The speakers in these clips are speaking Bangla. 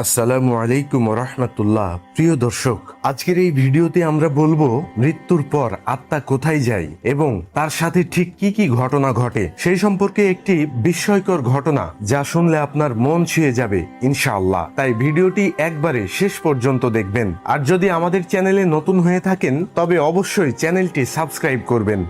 আসসালামু আলাইকুম রহমতুল্লাহ। প্রিয় দর্শক, আজকের এই ভিডিওতে আমরা বলবো মৃত্যুর পর আত্মা কোথায় যায় এবং তার সাথে ঠিক কি কি ঘটনা ঘটে সেই সম্পর্কে একটি বিস্ময়কর ঘটনা, যা শুনলে আপনার মন ছুঁয়ে যাবে ইনশাআল্লাহ। তাই ভিডিওটি একবারে শেষ পর্যন্ত দেখবেন। আর যদি আমাদের চ্যানেলে নতুন হয়ে থাকেন তবে অবশ্যই চ্যানেলটি সাবস্ক্রাইব করবেন।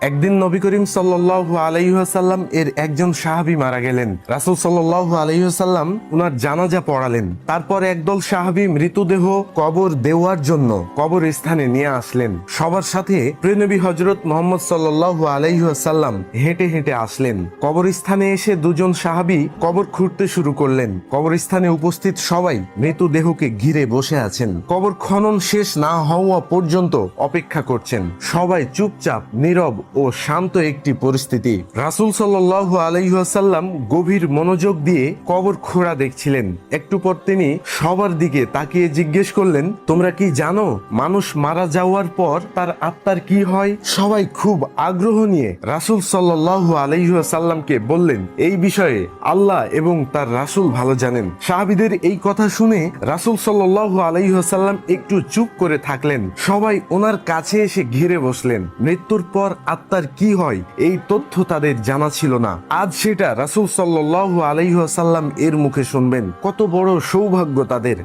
একদিন নবী করিম সাল্লাল্লাহু আলাইহি ওয়াসাল্লাম এর একজন সাহাবী মারা গেলেন। রাসূল সাল্লাল্লাহু আলাইহি ওয়াসাল্লাম উনার জানাজা পড়ালেন। তারপর একদল সাহাবী মৃতদেহ কবর দেওয়ার জন্য কবর স্থানে নিয়ে আসলেন। সবার সাথে প্রিয়নবী হযরত মুহাম্মদ সাল্লাল্লাহু আলাইহি ওয়াসাল্লাম হেঁটে হেঁটে আসলেন। কবরস্থানে এসে দুজন সাহাবী কবর খুঁড়তে শুরু করলেন। কবরস্থানে উপস্থিত সবাই মৃতদেহকে ঘিরে বসে আছেন। কবর খনন শেষ না হওয়া পর্যন্ত অপেক্ষা করছেন। সবাই চুপচাপ, নীরব ও শান্ত একটি পরিস্থিতি। রাসূল সাল্লাল্লাহু আলাইহি ওয়াসাল্লাম গভীর মনোযোগ দিয়ে কবর খোঁড়া দেখছিলেন। একটু পর তিনি সবার দিকে তাকিয়ে জিজ্ঞেস করলেন, তোমরা কি জানো মানুষ মারা যাওয়ার পর তার আত্মার কি হয়? সবাই খুব আগ্রহ নিয়ে রাসূল সাল্লাল্লাহু আলাইহি ওয়াসাল্লামকে বললেন, এই বিষয়ে আল্লাহ এবং তার রাসূল ভালো জানেন। সাহাবীদের এই কথা শুনে রাসূল সাল্লাল্লাহু আলাইহি ওয়াসাল্লাম একটু চুপ করে থাকলেন। সবাই ওনার কাছে এসে ঘিরে বসলেন। মৃত্যুর পর আত্মার কি হয় এই তথ্য তাদের জানা ছিল না। আজ সেটা রাসূল সাল্লাল্লাহু আলাইহি ওয়াসাল্লাম এর মুখে শুনবেন। কত বড় সৌভাগ্য তাদের।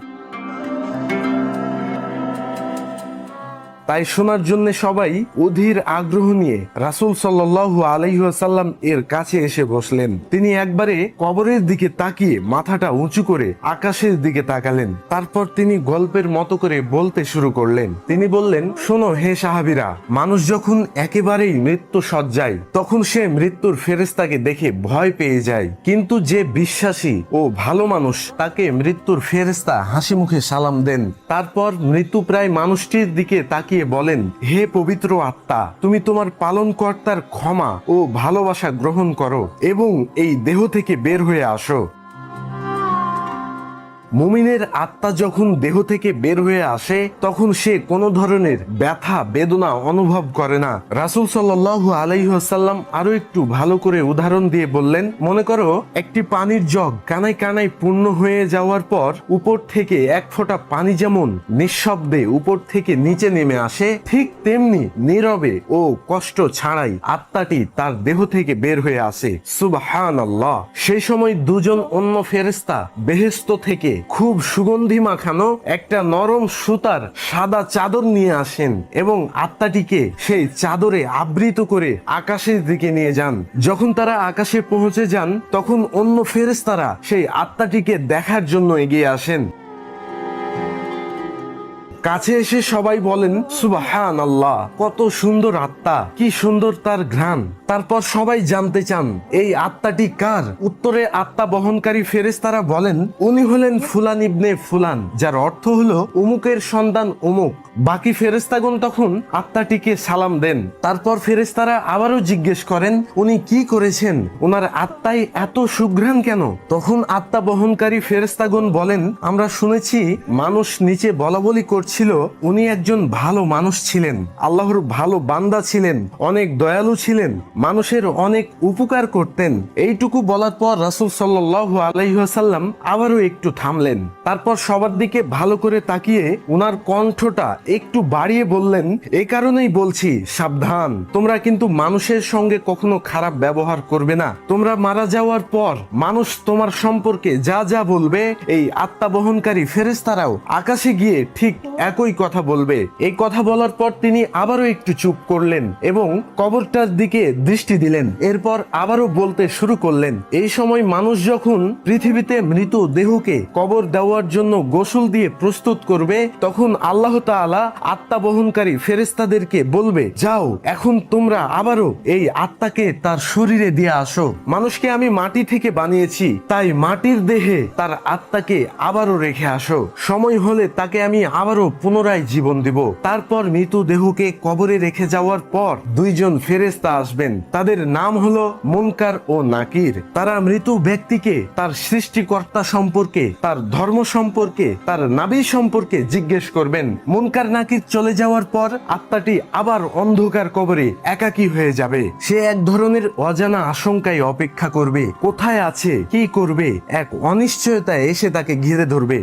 তাই শোনার জন্য সবাই অধীর আগ্রহ নিয়ে রাসূল সাল্লাল্লাহু আলাইহি ওয়াসাল্লাম এর কাছে এসে বসলেন। তিনি একবারে কবরের দিকে তাকিয়ে মাথাটা উঁচু করে আকাশের দিকে তাকালেন। তারপর তিনি গল্পের মতো করে বলতে শুরু করলেন। তিনি বললেন, শোনো হে সাহাবীরা, মানুষ যখন একেবারেই মৃত্যু সজ্জায় তখন সে মৃত্যুর ফেরেশতাকে দেখে ভয় পেয়ে যায়। কিন্তু যে বিশ্বাসী ও ভালো মানুষ তাকে মৃত্যুর ফেরেশতা হাসি মুখে সালাম দেন। তারপর মৃত্যুপ্রায় মানুষটির দিকে তাকিয়ে বলেন, হে পবিত্র আত্মা, তুমি তোমার পালনকর্তার ক্ষমা ও ভালোবাসা গ্রহণ করো এবং এই দেহ থেকে বের হয়ে আসো। মুমিনের আত্মা যখন দেহ থেকে বের হয়ে আসে তখন সে কোনো ধরনের ব্যথা বেদনা অনুভব করে না। রাসূল সাল্লাল্লাহু আলাইহি ওয়াসাল্লাম আরো একটু ভালো করে উদাহরণ দিয়ে বললেন, মনে করো একটি পানির জগ কানায় কানায় পূর্ণ হয়ে যাওয়ার পর উপর থেকে এক ফোঁটা পানি যেমন নিঃশব্দে উপর থেকে নিচে নেমে আসে, ঠিক তেমনি নীরবে ও কষ্ট ছাড়াই আত্মাটি তার দেহ থেকে বের হয়ে আসে। সুবহানাল্লাহ। সেই সময় দুজন অন্য ফেরেশতা বেহেশত থেকে খুব সুগন্ধি মাখানো একটা নরম সুতার সাদা চাদর নিয়ে আসেন এবং আত্মাটিকে সেই চাদরে আবৃত করে আকাশের দিকে নিয়ে যান। যখন তারা আকাশে পৌঁছে যান তখন অন্য ফেরেশতারা সেই আত্মাটিকে দেখার জন্য এগিয়ে আসেন। কাছে এসে সবাই বলেন, সুবহানাল্লাহ, কত সুন্দর আত্মা, কি সুন্দর তার ঘ্রাণ। তারপর সবাই জানতে চান এই আত্মাটি কার। উত্তরে আত্মা বহনকারী ফেরেশতারা বলেন, উনি হলেন ফুলান ইবনে ফুলান, যার অর্থ হলো অমুকের সন্তান অমুক। বাকি ফেরেশতাগণ তখন আত্মাটিকে সালাম দেন। তারপর ফেরেশতারা আবারও জিজ্ঞেস করেন, উনি কি করেছেন, ওনার আত্মায় এত সুঘ্রাণ কেন? তখন আত্মা বহনকারী ফেরেশতাগণ বলেন, আমরা শুনেছি মানুষ নিচে বলাবলি করছে উনি একজন ভালো মানুষ ছিলেন, আল্লাহর ভালো বান্দা ছিলেন, অনেক দয়ালু ছিলেন, মানুষের অনেক উপকার করতেন। এইটুকু বলার পর রাসূল সাল্লাল্লাহু আলাইহি ওয়াসাল্লাম আবারও একটু থামলেন। তারপর সবার দিকে ভালো করে তাকিয়ে উনার কণ্ঠটা একটু বাড়িয়ে বললেন, এই কারণেই বলছি সাবধান, তোমরা কিন্তু মানুষের সঙ্গে কখনো খারাপ ব্যবহার করবে না। তোমরা মারা যাওয়ার পর মানুষ তোমার সম্পর্কে যা যা বলবে এই আত্মা বহনকারী ফেরেশতারাও আকাশে গিয়ে ঠিক একই কথা বলবে। এই কথা বলার পর তিনি আবারও একটু চুপ করলেন এবং কবরটার দিকে দৃষ্টি দিলেন। এরপর আবারও বলতে শুরু করলেন, এই সময় মানুষ যখন পৃথিবীতে মৃত দেহকে কবর দেওয়ার জন্য গোসল দিয়ে প্রস্তুত করবে তখন আল্লাহ তাআলা আত্মা বহনকারী ফেরেশতাদেরকে বলবে, যাও এখন তোমরা আবারও এই আত্মাকে তার শরীরে দিয়ে আসো। মানুষকে আমি মাটি থেকে বানিয়েছি, তাই মাটির দেহে তার আত্মাকে আবারও রেখে আসো। সময় হলে তাকে আমি আবারও পুনরায় জীবন দিব। তারপর মৃত দেহকে কবরে রেখে যাওয়ার পর দুইজন ফেরেশতা আসবেন তাদের নাম হলো মুনকার ও নাকির। তারা মৃত ব্যক্তিকে তার সৃষ্টিকর্তা সম্পর্কে, তার ধর্ম সম্পর্কে, তার নাবী সম্পর্কে জিজ্ঞেস করবেন। মুনকার নাকির চলে যাওয়ার পর আত্মাটি আবার অন্ধকার কবরে একাকী হয়ে যাবে। সে এক ধরনের অজানা আশঙ্কায় অপেক্ষা করবে, কোথায় আছে, কি করবে, এক অনিশ্চয়তা এসে তাকে ঘিরে ধরবে।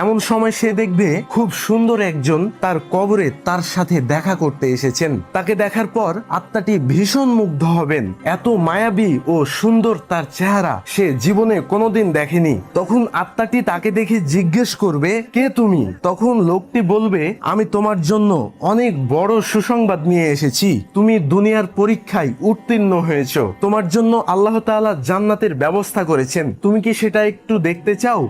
এমন সময় সে দেখবে খুব সুন্দর একজন তার কবরে তার সাথে দেখা করতে এসেছেন। তাকে দেখার পর আত্মাটি ভীষণ মুগ্ধ হবেন। এত মায়াবী ও সুন্দর তার চেহারা সে জীবনে কোনোদিন দেখেনি। তখন আত্মাটি তাকে দেখে জিজ্ঞেস করবে, কে তুমি? তখন লোকটি বলবে, আমি তোমার জন্য অনেক বড় সুসংবাদ নিয়ে এসেছি। তুমি দুনিয়ার পরীক্ষায় উত্তীর্ণ হয়েছো। তোমার জন্য আল্লাহ তাআলা জান্নাতের ব্যবস্থা করেছেন। তুমি কি সেটা একটু দেখতে চাও?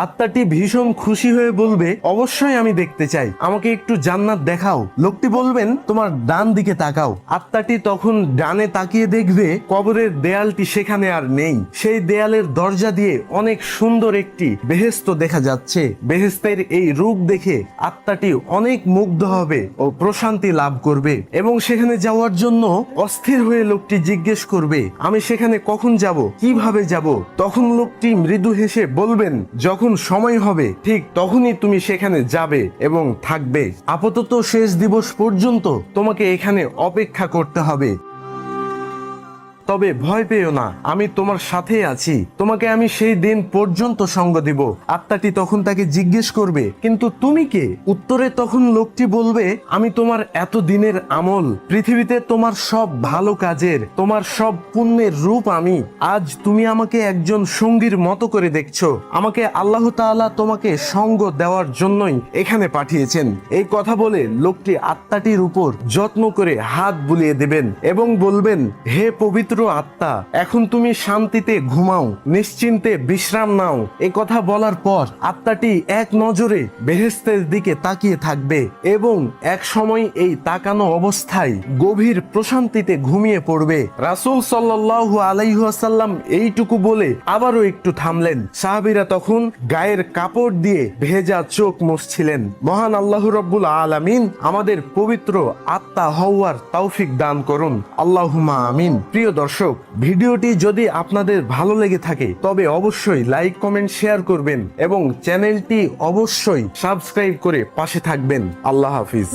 আত্মাটি ভীষণ খুশি হয়ে বলবে, অবশ্যই আমি দেখতে চাই, আমাকে একটু জান্নাত দেখাও। লোকটি বলবেন, তোমার ডান দিকে তাকাও। আত্মাটি তখন ডানে তাকিয়ে দেখবে কবরের দেয়ালটি সেখানে আর নেই। সেই দেয়ালের দরজা দিয়ে অনেক সুন্দর একটি বেহেশত দেখা যাচ্ছে। বেহেশতের এই রূপ দেখে আত্মাটি অনেক মুগ্ধ হবে ও প্রশান্তি লাভ করবে এবং সেখানে যাওয়ার জন্য অস্থির হয়ে লোকটি জিজ্ঞেস করবে, আমি সেখানে কখন যাব, কিভাবে যাব? তখন লোকটি মৃদু হেসে বলবেন, যখন সময় হবে ঠিক তখনই তুমি সেখানে যাবে এবং থাকবে। আপাতত শেষ দিবস পর্যন্ত তোমাকে এখানে অপেক্ষা করতে হবে। তবে ভয় পেও না, আমি তোমার সাথে আছি, তোমাকে আমি সেই দিন পর্যন্ত সঙ্গ দিব। আত্মাটি তখন তাকে জিজ্ঞেস করবে, কিন্তু তুমি কে? উত্তরে তখন লোকটি বলবে, আমি তোমার এত দিনের আমল, পৃথিবীতে তোমার সব ভালো কাজের, তোমার সব পুণ্যের রূপ আমি। আজ তুমি আমাকে একজন সঙ্গীর মতো করে দেখছো। আমাকে আল্লাহ তাআলা তোমাকে সঙ্গ দেওয়ার জন্যই এখানে পাঠিয়েছেন। এই কথা বলে লোকটি আত্মাটির উপর যত্ন করে হাত বুলিয়ে দেবেন এবং বলবেন, হে পবিত্র আত্মা, এখন তুমি শান্তিতে ঘুমাও, নিশ্চিন্তে বিশ্রাম নাও। এ কথা বলার পর আত্মাটি এক নজরে বেহেশতের দিকে তাকিয়ে থাকবে এবং এক সময় এই তাকানো অবস্থায় গভীর প্রশান্তিতে ঘুমিয়ে পড়বে। রাসূল সাল্লাল্লাহু আলাইহি ওয়াসাল্লাম এইটুকু বলে আবারও একটু থামলেন। সাহাবীরা তখন গায়ের কাপড় দিয়ে ভেজা চোখ মুছছিলেন। মহান আল্লাহ রাব্বুল আলামিন আমাদের পবিত্র আত্মা হওয়ার তৌফিক দান করুন, আল্লাহুম্মা আমিন। প্রিয় দর্শক, ভিডিওটি যদি আপনাদের ভালো লেগে থাকে তবে অবশ্যই লাইক, কমেন্ট, শেয়ার করবেন এবং চ্যানেলটি অবশ্যই সাবস্ক্রাইব করে পাশে থাকবেন। আল্লাহ হাফিজ।